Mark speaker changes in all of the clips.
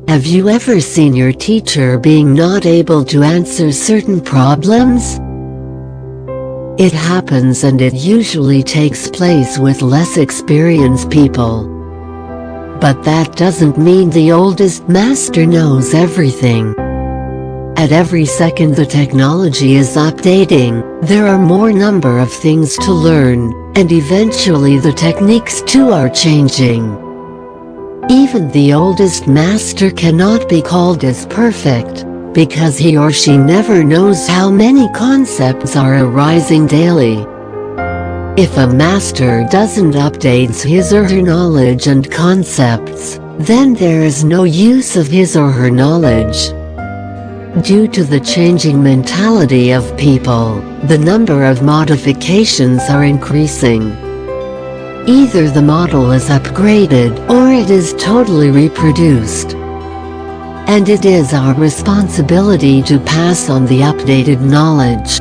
Speaker 1: Have you ever seen your teacher being not able to answer certain problems? It happens, and it usually takes place with less experienced people. But that doesn't mean the oldest master knows everything. At every second the technology is updating, there are more number of things to learn, and eventually the techniques too are changing. Even the oldest master cannot be called as perfect, because he or she never knows how many concepts are arising daily. If a master doesn't update his or her knowledge and concepts, then there is no use of his or her knowledge. Due to the changing mentality of people, the number of modifications are increasing. Either the model is upgraded, or it is totally reproduced. And it is our responsibility to pass on the updated knowledge.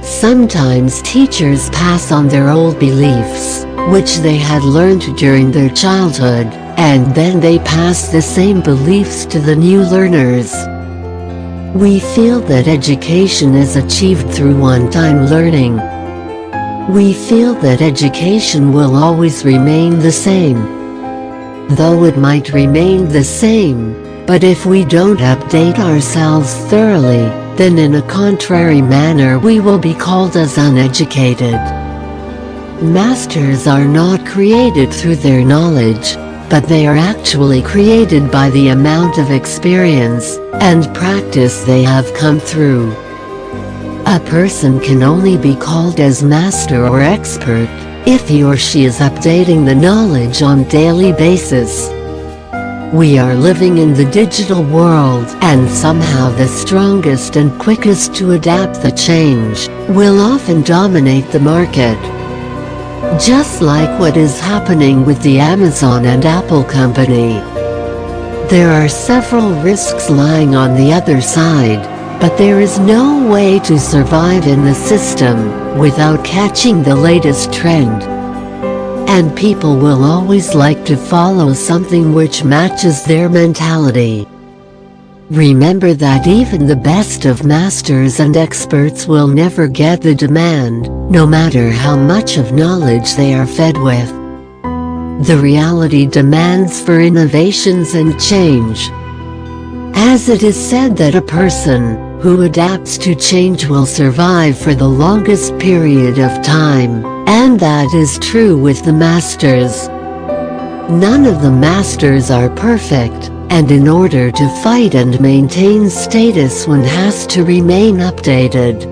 Speaker 1: Sometimes teachers pass on their old beliefs, which they had learned during their childhood, and then they pass the same beliefs to the new learners. We feel that education is achieved through one-time learning. We feel that education will always remain the same. Though it might remain the same, but if we don't update ourselves thoroughly, then in a contrary manner we will be called as uneducated. Masters are not created through their knowledge, but they are actually created by the amount of experience and practice they have come through. A person can only be called as master or expert if he or she is updating the knowledge on daily basis. We are living in the digital world, and somehow the strongest and quickest to adapt the change will often dominate the market. Just like what is happening with the Amazon and Apple company. There are several risks lying on the other side, but there is no way to survive in the system without catching the latest trend. And people will always like to follow something which matches their mentality. Remember that even the best of masters and experts will never get the demand, no matter how much of knowledge they are fed with. The reality demands for innovations and change. As it is said that a person who adapts to change will survive for the longest period of time, and that is true with the masters. None of the masters are perfect, and in order to fight and maintain status one has to remain updated.